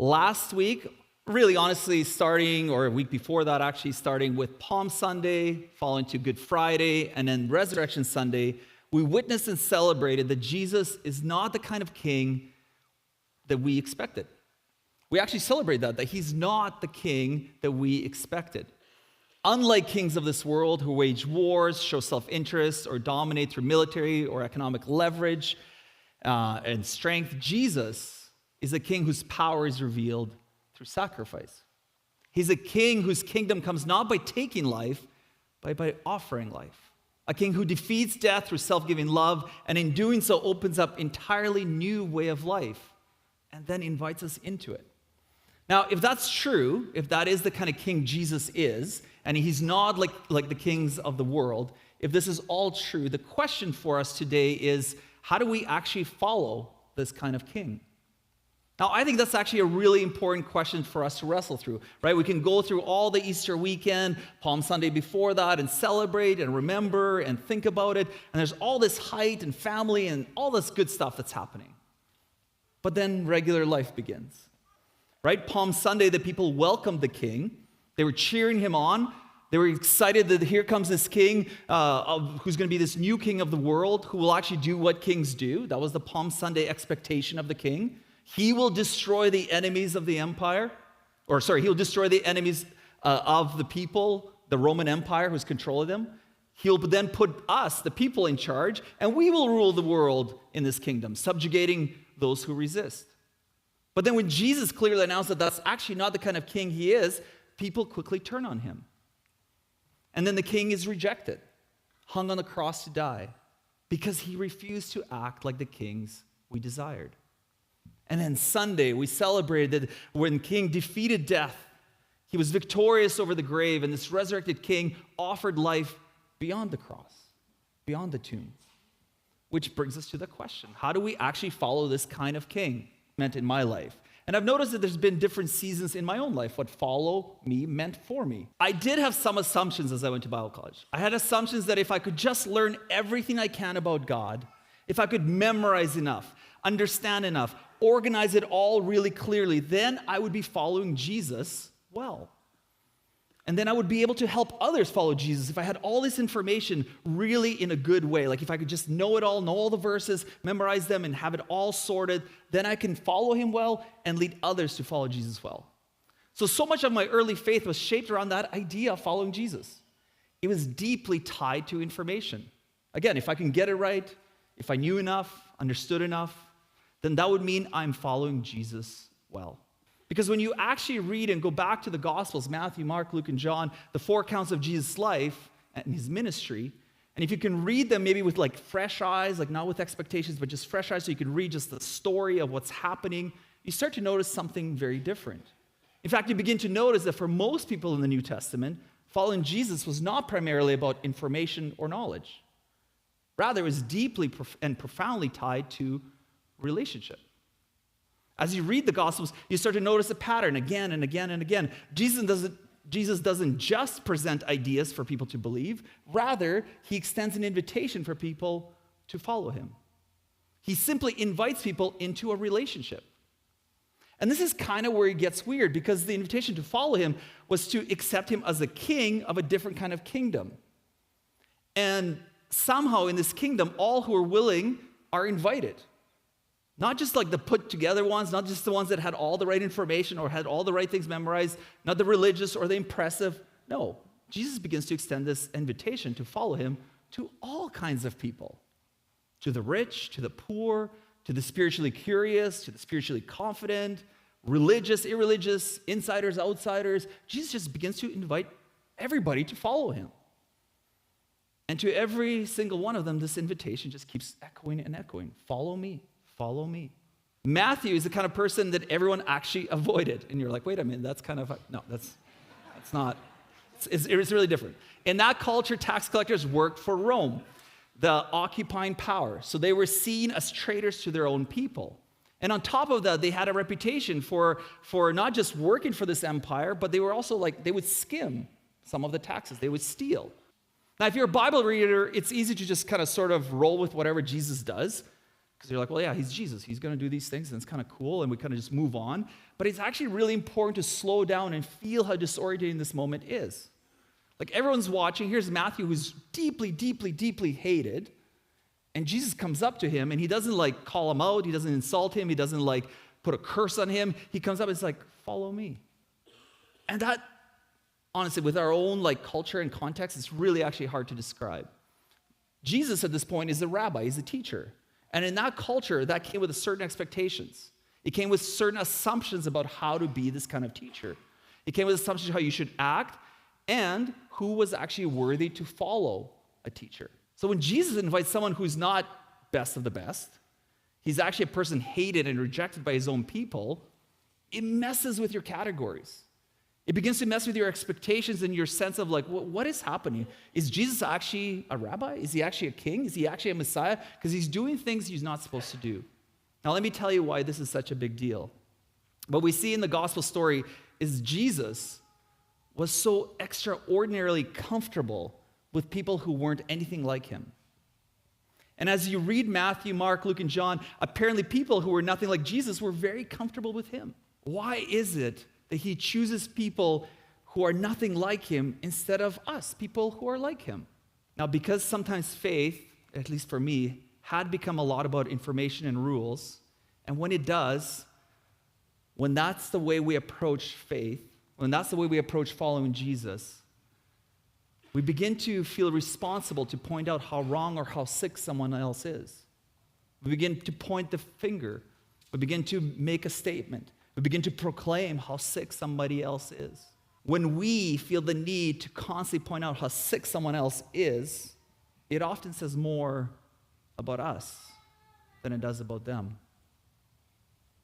Last week, really honestly, starting, or a week before that actually, starting with Palm Sunday, following to Good Friday, and then Resurrection Sunday, we witnessed and celebrated that Jesus is not the kind of king that we expected. We actually celebrate that he's not the king that we expected. Unlike kings of this world who wage wars, show self-interest, or dominate through military or economic leverage and strength, Jesus is a king whose power is revealed through sacrifice. He's a king whose kingdom comes not by taking life, but by offering life. A king who defeats death through self-giving love, and in doing so opens up entirely new way of life, and then invites us into it. Now, if that's true, if that is the kind of king Jesus is, and he's not like the kings of the world, if this is all true, the question for us today is, how do we actually follow this kind of king? Now, I think that's actually a really important question for us to wrestle through, right? We can go through all the Easter weekend, Palm Sunday before that, and celebrate and remember and think about it, and there's all this height and family and all this good stuff that's happening. But then regular life begins, right? Palm Sunday, the people welcomed the king. They were cheering him on. They were excited that here comes this king who's going to be this new king of the world who will actually do what kings do. That was the Palm Sunday expectation of the king. He will destroy the enemies of the empire. He'll destroy the enemies of the people, the Roman Empire who's controlling them. He'll then put us, the people, in charge, and we will rule the world in this kingdom, subjugating those who resist. But then when Jesus clearly announced that that's actually not the kind of king he is, people quickly turn on him. And then the king is rejected, hung on the cross to die, because he refused to act like the kings we desired. And then Sunday, we celebrated that when King defeated death, he was victorious over the grave, and this resurrected king offered life beyond the cross, beyond the tomb. Which brings us to the question, how do we actually follow this kind of king meant in my life? And I've noticed that there's been different seasons in my own life, what follow me meant for me. I did have some assumptions as I went to Bible college. I had assumptions that if I could just learn everything I can about God, if I could memorize enough, understand enough, organize it all really clearly, then I would be following Jesus well. And then I would be able to help others follow Jesus if I had all this information really in a good way. Like if I could just know it all, know all the verses, memorize them, and have it all sorted, then I can follow him well and lead others to follow Jesus well. So much of my early faith was shaped around that idea of following Jesus. It was deeply tied to information. Again, if I can get it right, if I knew enough, understood enough, then that would mean I'm following Jesus well. Because when you actually read and go back to the Gospels, Matthew, Mark, Luke, and John, the four accounts of Jesus' life and his ministry, and if you can read them maybe with like fresh eyes, like not with expectations, but just fresh eyes, so you can read just the story of what's happening, you start to notice something very different. In fact, you begin to notice that for most people in the New Testament, following Jesus was not primarily about information or knowledge. Rather, it was deeply and profoundly tied to relationship. As you read the Gospels, you start to notice a pattern again and again and again. Jesus doesn't just present ideas for people to believe. Rather, he extends an invitation for people to follow him. He simply invites people into a relationship. And this is kind of where it gets weird, because the invitation to follow him was to accept him as a king of a different kind of kingdom. And somehow in this kingdom, all who are willing are invited. Not just like the put together ones, not just the ones that had all the right information or had all the right things memorized, not the religious or the impressive. No, Jesus begins to extend this invitation to follow him to all kinds of people. To the rich, to the poor, to the spiritually curious, to the spiritually confident, religious, irreligious, insiders, outsiders. Jesus just begins to invite everybody to follow him. And to every single one of them, this invitation just keeps echoing and echoing. Follow me. Follow me. Matthew is the kind of person that everyone actually avoided. And you're like, wait a minute, that's kind of, no, that's not, it's really different. In that culture, tax collectors worked for Rome, the occupying power. So they were seen as traitors to their own people. And on top of that, they had a reputation for not just working for this empire, but they were also like, they would skim some of the taxes. They would steal. Now, if you're a Bible reader, it's easy to just kind of sort of roll with whatever Jesus does. Because you're like, well, yeah, he's Jesus. He's going to do these things, and it's kind of cool, and we kind of just move on. But it's actually really important to slow down and feel how disorientating this moment is. Like everyone's watching. Here's Matthew, who's deeply, deeply, deeply hated. And Jesus comes up to him, and he doesn't like call him out. He doesn't insult him. He doesn't like put a curse on him. He comes up and is like, follow me. And that, honestly, with our own like culture and context, it's really actually hard to describe. Jesus at this point is a rabbi. He's a teacher. And in that culture, that came with certain expectations. It came with certain assumptions about how to be this kind of teacher. It came with assumptions how you should act and who was actually worthy to follow a teacher. So when Jesus invites someone who's not best of the best, he's actually a person hated and rejected by his own people, it messes with your categories. It begins to mess with your expectations and your sense of like, what is happening? Is Jesus actually a rabbi? Is he actually a king? Is he actually a Messiah? Because he's doing things he's not supposed to do. Now, let me tell you why this is such a big deal. What we see in the gospel story is Jesus was so extraordinarily comfortable with people who weren't anything like him. And as you read Matthew, Mark, Luke, and John, apparently people who were nothing like Jesus were very comfortable with him. Why is it that he chooses people who are nothing like him instead of us, people who are like him? Now, because sometimes faith, at least for me, had become a lot about information and rules, and when it does, when that's the way we approach faith, when that's the way we approach following Jesus, we begin to feel responsible to point out how wrong or how sick someone else is. We begin to point the finger. We begin to make a statement. We begin to proclaim how sick somebody else is. When we feel the need to constantly point out how sick someone else is, it often says more about us than it does about them.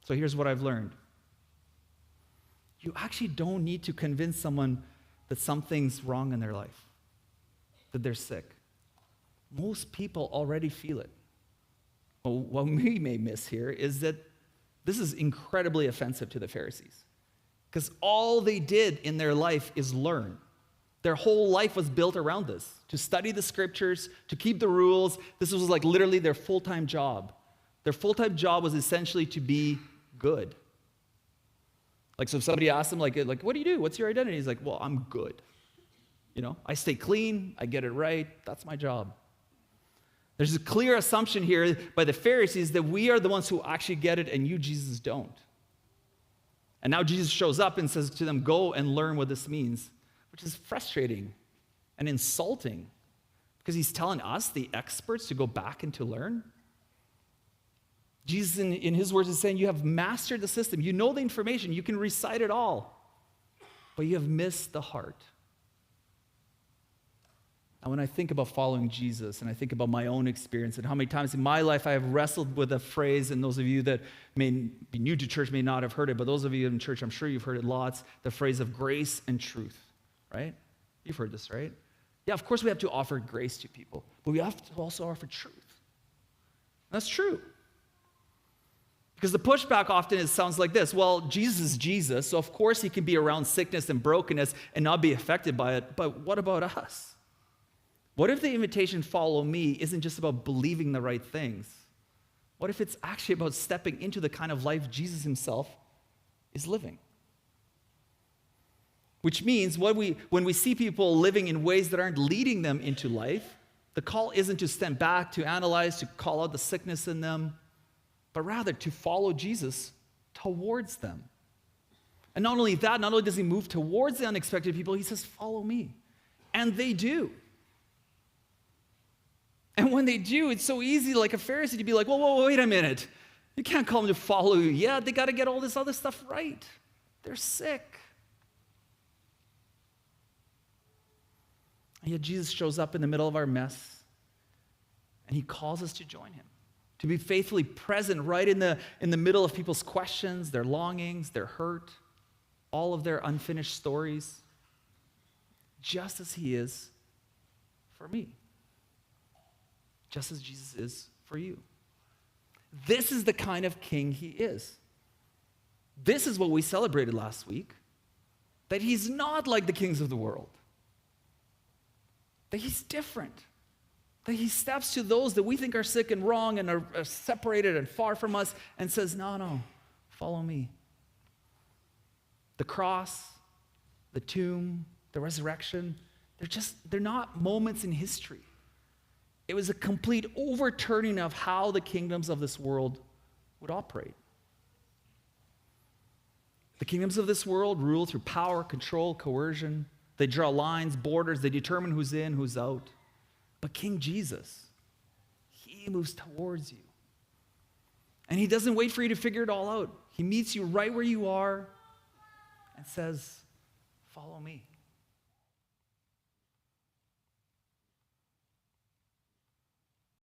So here's what I've learned. You actually don't need to convince someone that something's wrong in their life, that they're sick. Most people already feel it. Well, what we may miss here is that this is incredibly offensive to the Pharisees, because all they did in their life is learn. Their whole life was built around this, to study the scriptures, to keep the rules. This was like literally their full-time job. Their full-time job was essentially to be good. Like, so if somebody asks them, like, what do you do? What's your identity? He's like, well, I'm good. You know, I stay clean, I get it right, that's my job. There's a clear assumption here by the Pharisees that we are the ones who actually get it and you, Jesus, don't. And now Jesus shows up and says to them, go and learn what this means, which is frustrating and insulting because he's telling us, the experts, to go back and to learn. Jesus, in his words, is saying, you have mastered the system. You know the information. You can recite it all. But you have missed the heart. And when I think about following Jesus and I think about my own experience and how many times in my life I have wrestled with a phrase, and those of you that may be new to church may not have heard it, but those of you in church, I'm sure you've heard it lots, the phrase of grace and truth, right? You've heard this, right? Yeah, of course we have to offer grace to people, but we have to also offer truth. That's true. Because the pushback often sounds like this. Well, Jesus is Jesus, so of course he can be around sickness and brokenness and not be affected by it, but what about us? What if the invitation, follow me, isn't just about believing the right things? What if it's actually about stepping into the kind of life Jesus himself is living? Which means when we see people living in ways that aren't leading them into life, the call isn't to stand back, to analyze, to call out the sickness in them, but rather to follow Jesus towards them. And not only that, not only does he move towards the unexpected people, he says, follow me. And they do. And when they do, it's so easy, like a Pharisee, to be like, whoa, wait a minute. You can't call them to follow you. Yeah, they got to get all this other stuff right. They're sick. And yet Jesus shows up in the middle of our mess, and he calls us to join him, to be faithfully present right in the middle of people's questions, their longings, their hurt, all of their unfinished stories, just as he is for me. Just as Jesus is for you. This is the kind of king he is. This is what we celebrated last week, that he's not like the kings of the world, that he's different, That he steps to those that we think are sick and wrong and are separated and far from us and says, no, follow me. The cross, the tomb, the resurrection, they're not moments in history. It was a complete overturning of how the kingdoms of this world would operate. The kingdoms of this world rule through power, control, coercion. They draw lines, borders, they determine who's in, who's out. But King Jesus, he moves towards you. And he doesn't wait for you to figure it all out. He meets you right where you are and says, follow me.